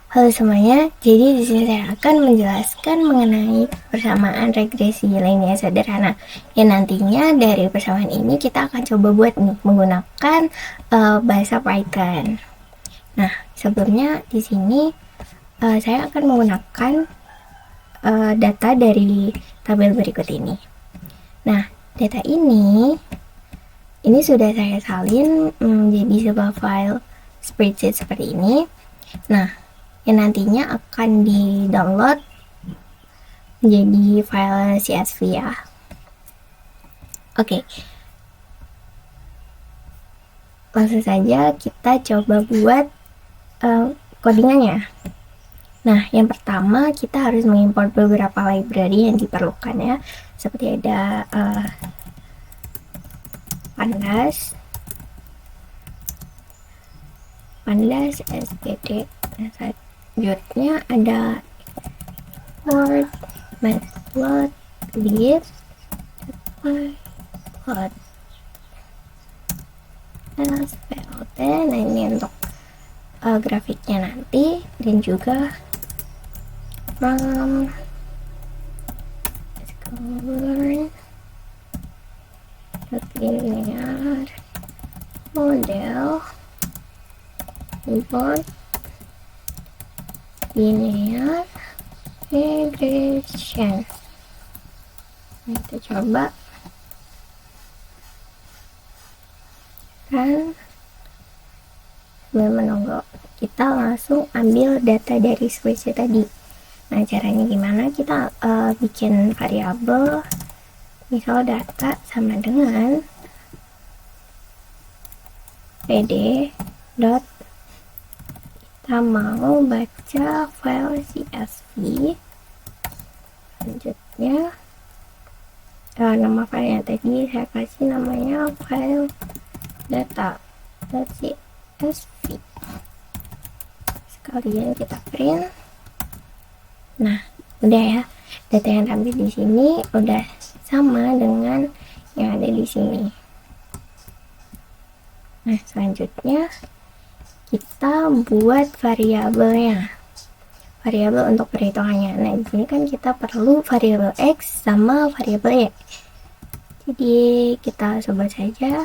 Halo semuanya, jadi di sini saya akan menjelaskan mengenai persamaan regresi linear sederhana. Yang nantinya dari persamaan ini kita akan coba buat nih menggunakan bahasa Python. Nah, sebelumnya di sini saya akan menggunakan data dari tabel berikut ini. Nah, data ini sudah saya salin menjadi sebuah file spreadsheet seperti ini. Nah, yang nantinya akan di-download menjadi file CSV ya. Oke. Langsung saja kita coba buat codingannya. Nah, yang pertama kita harus mengimport beberapa library yang diperlukan ya. Seperti ada pandas sgd. Nah, selanjutnya ada import matplotlib plot splt. Nah, ini untuk grafiknya nanti, dan juga from linear model import linear regression. Kita coba kan sambil menunggu, kita langsung ambil data dari spreadsheet tadi. Nah, caranya gimana? Kita bikin variabel, misal data sama dengan pd dot kita mau baca file CSV. Selanjutnya nama filenya tadi saya kasih namanya file data.csv. Sekalian kita print. Nah, udah ya, data yang tampil di sini udah sama dengan yang ada di sini. Nah, selanjutnya kita buat variabelnya, variabel untuk perhitungannya. Nah, di sini kan kita perlu variabel x sama variabel y. Jadi kita coba saja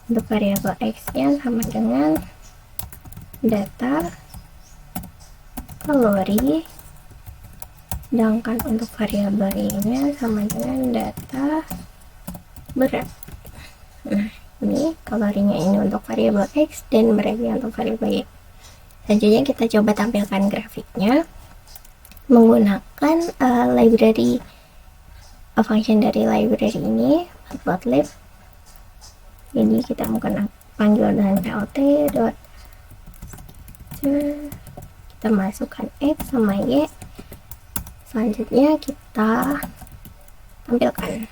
untuk variabel x-nya sama dengan data kalori, sedangkan untuk variabel y-nya sama dengan data berat. Nah, ini kalorinya ini untuk variabel x dan beratnya untuk variabel y. Selanjutnya kita coba tampilkan grafiknya menggunakan library function dari library ini, matplotlib. Jadi kita mungkin panggil dengan plt dot kita masukkan x sama y. Selanjutnya kita tampilkan.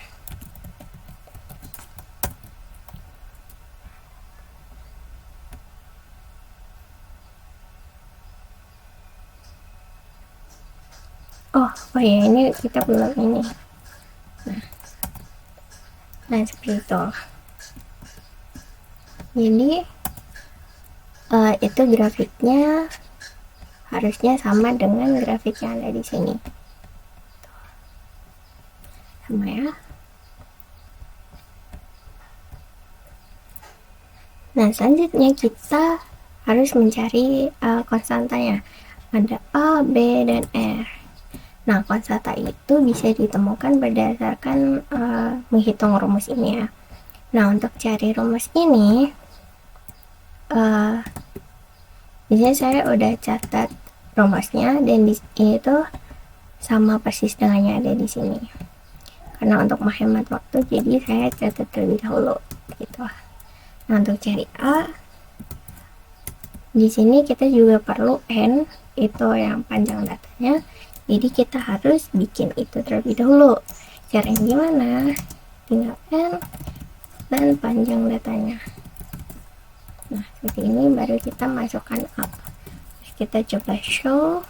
Oh ya, ini kita belum ini. Nah seperti itu. Jadi itu grafiknya harusnya sama dengan grafik yang ada di sini. Sama ya. Nah, selanjutnya kita harus mencari konstantanya. Ada A, B, dan R. Nah, konstanta itu bisa ditemukan berdasarkan menghitung rumus ini ya. Nah, untuk cari rumus ini, biasanya saya udah catat rumusnya, dan di sini tuh sama persis dengan yang ada di sini. Karena untuk menghemat waktu, jadi saya catat terlebih dahulu gitu. Nah, untuk cari A, di sini kita juga perlu N, itu yang panjang datanya. Jadi kita harus bikin itu terlebih dahulu. Caranya gimana? Tinggal N dan panjang datanya. Nah, seperti ini baru kita masukkan up. Terus kita coba show.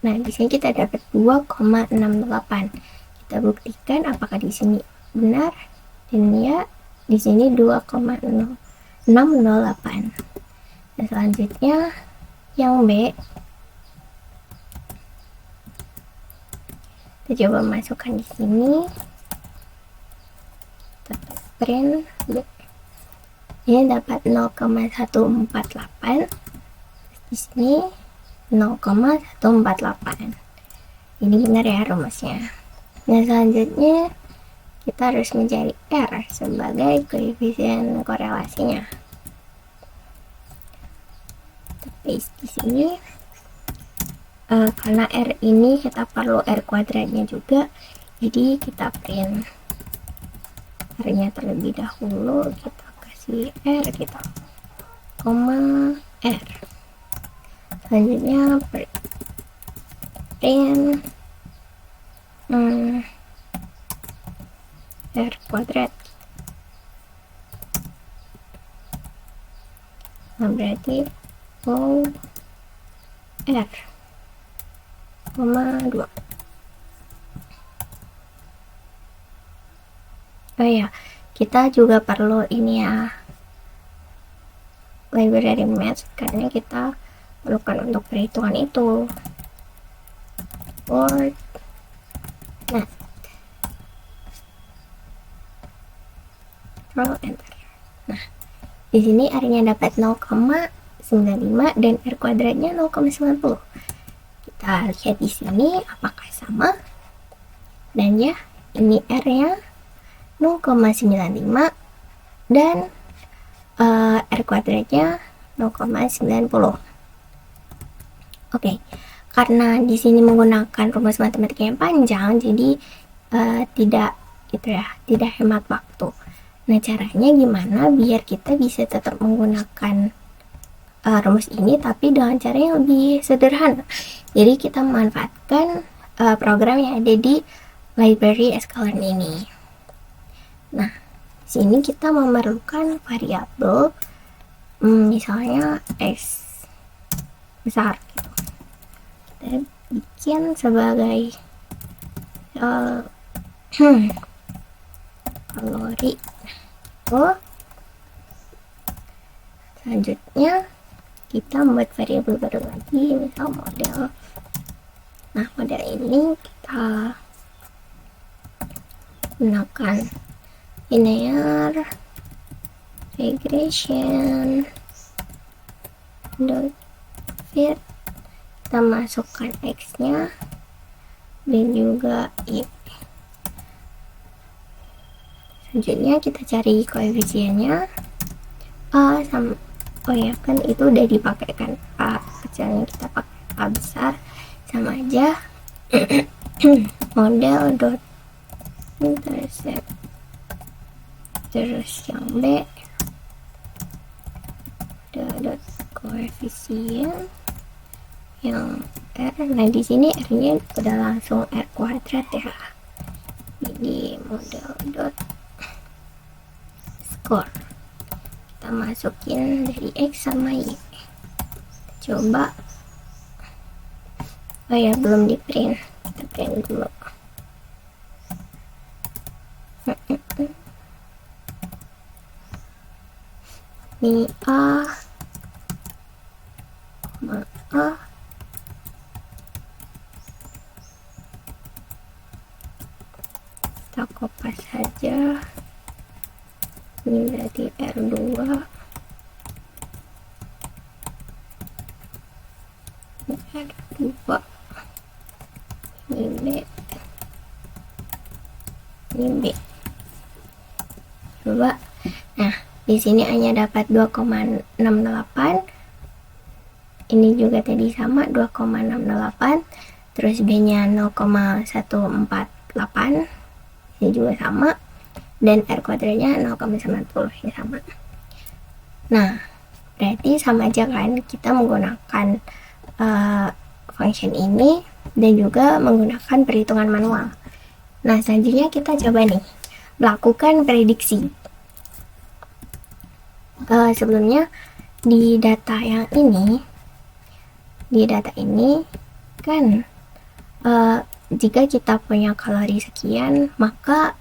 Nah, di sini kita dapat 2,68. Kita buktikan apakah di sini benar, dan ya di sini 2,0608. Nah, selanjutnya yang B, kita coba masukkan di sini, print B. Ini dapat 0,148, di sini 0,148. Ini benar ya rumusnya. Nah, selanjutnya kita harus mencari R sebagai koefisien korelasinya. Kita paste di sini. Karena R ini kita perlu R kuadratnya juga, jadi kita print R-nya terlebih dahulu. Kita kasih R, kita koma R. Selanjutnya print R kuadrat. Nah, berarti O R, 2. Oh ya, kita juga perlu ini ya, library math, karena kita perlukan untuk perhitungan itu. Word math. Control enter. Nah, di sini R-nya dapat 0,95 dan R kuadratnya 0,90. Kita lihat di sini apakah sama. Dan ya, ini R-nya 0,95 dan R kuadratnya 0,90. Oke, karena di sini menggunakan rumus matematika yang panjang, jadi tidak hemat waktu. Nah, caranya gimana biar kita bisa tetap menggunakan rumus ini tapi dengan cara yang lebih sederhana. Jadi kita memanfaatkan program yang ada di library sklearn ini. Nah, di sini kita memerlukan variabel misalnya X besar gitu. Kita bikin sebagai kalori. Selanjutnya kita membuat variabel baru lagi, misal model. Nah, model ini kita gunakan linear regression dot fit. Kita masukkan X nya dan juga Y. Selanjutnya kita cari koefisiennya A sama, oh ya kan itu udah dipakai kan, A kecilnya kita pakai A besar, sama aja. Model dot intercept, terus yang B dot koefisien yang R. Nah, di sini R-nya udah langsung R kuadrat ya. Jadi model dot score kita masukin dari X sama Y. Coba, oh ya belum di print, kita print dulu. Ini A, kita kopas saja. Ini berarti R2, R2, ini B, ini B. Coba, nah di sini hanya dapat 2,68. Ini juga tadi sama 2,68. Terus B-nya 0,148. Ini juga sama. Dan R kuadratnya 0,90, ya sama. Nah, berarti sama aja kan, kita menggunakan function ini dan juga menggunakan perhitungan manual. Nah, selanjutnya kita coba nih melakukan prediksi. Sebelumnya di data ini kan jika kita punya kalori sekian, maka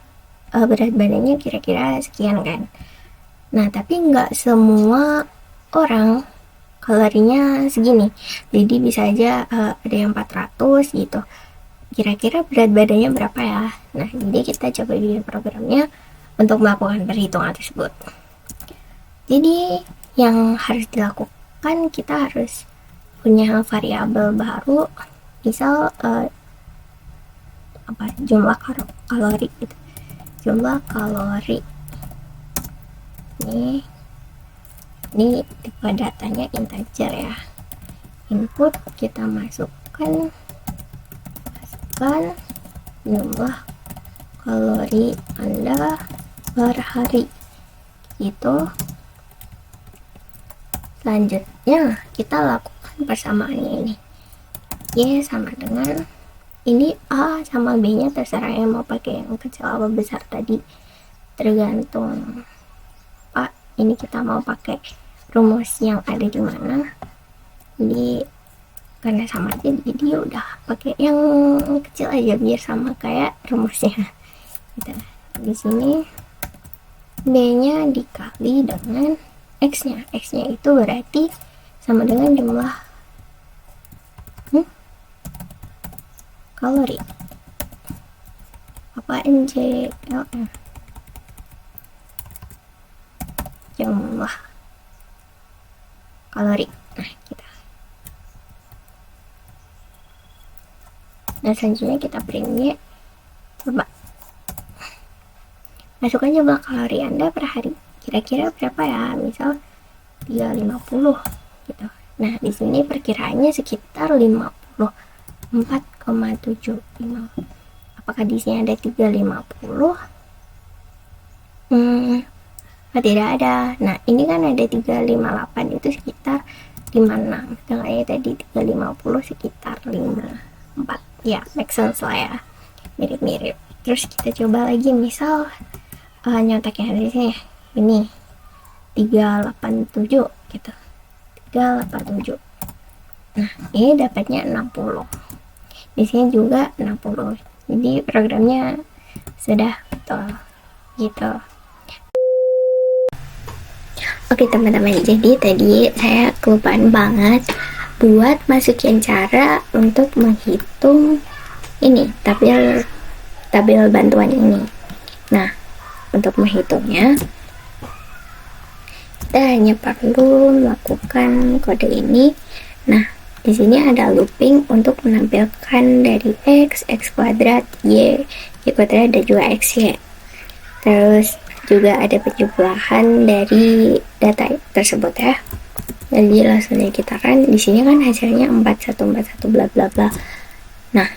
berat badannya kira-kira sekian kan. Nah, tapi nggak semua orang kalorinya segini, jadi bisa aja ada yang 400 gitu. Kira-kira berat badannya berapa ya? Nah, jadi kita coba bikin programnya untuk melakukan perhitungan tersebut. Jadi yang harus dilakukan, kita harus punya variabel baru, misal jumlah kalori gitu. Jumlah kalori ini tipe datanya integer ya. Input kita masukkan jumlah kalori Anda per hari gitu. Selanjutnya kita lakukan persamaannya ini. Y sama dengan ini, A sama B nya terserah yang mau pakai yang kecil atau besar tadi, tergantung Pak. Ini kita mau pakai rumus yang ada di mana. Jadi karena sama aja, jadi udah pakai yang kecil aja biar sama kayak rumusnya gitu. Di sini B nya dikali dengan X nya itu berarti sama dengan jumlah kalori. Apa NJLM? Jumlah kalori. Nah, nah selanjutnya kita print Y. Coba masukkan jumlah kalori Anda per hari. Kira-kira berapa ya? Misal 350 gitu. Nah, di sini perkiraannya sekitar 54,75. Apakah di sini ada 350? Tidak ada. Nah, ini kan ada 358, itu sekitar 56. Sedangkan tadi 350 sekitar 54. Ya, make sense lah ya. Mirip-mirip. Terus kita coba lagi, misal nyonteknya di sini. Ini 387 gitu. 387. Nah, ini dapatnya 60. Di sini juga 60. Jadi programnya sudah betul gitu. Oke teman-teman, jadi tadi saya kelupaan banget buat masukin cara untuk menghitung ini tabel bantuan ini. Nah, untuk menghitungnya kita hanya perlu melakukan kode ini. Nah, di sini ada looping untuk menampilkan dari X kuadrat, Y kuadrat, dan juga XY. Terus juga ada penjumlahan dari data tersebut ya. Jadi langsung kita run. Di sini kan hasilnya 4141 bla bla bla. Nah,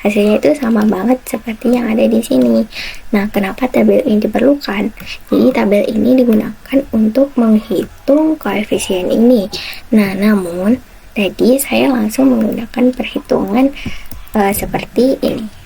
hasilnya itu sama banget seperti yang ada di sini. Nah, kenapa tabel ini diperlukan? Jadi tabel ini digunakan untuk menghitung koefisien ini. Nah, namun tadi saya langsung menggunakan perhitungan seperti ini.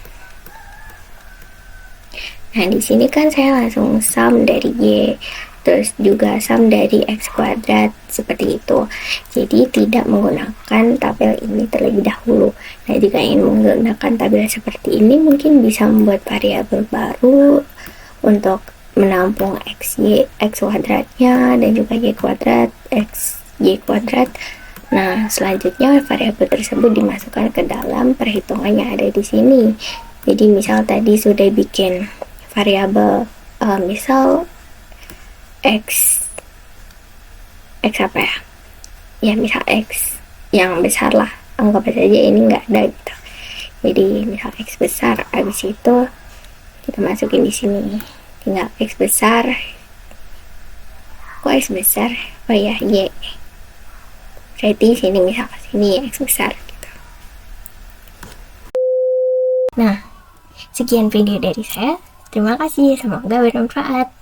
Nah, di sini kan saya langsung sum dari Y, terus juga sum dari X kuadrat, seperti itu. Jadi tidak menggunakan tabel ini terlebih dahulu. Nah, jika ingin menggunakan tabel seperti ini, mungkin bisa membuat variabel baru untuk menampung X kuadratnya, dan juga Y kuadrat, X Y kuadrat. Nah, selanjutnya variabel tersebut dimasukkan ke dalam perhitungan yang ada di sini. Jadi misal tadi sudah bikin variabel misal X apa ya? Ya misal X yang besar lah, anggap saja ini nggak ada gitu. Jadi misal X besar, habis itu kita masukin di sini. Tinggal X besar. Kok X besar? Oh ya, Y. Berarti sini misal sini X besar gitu. Nah, sekian video dari saya. Terima kasih, semoga bermanfaat.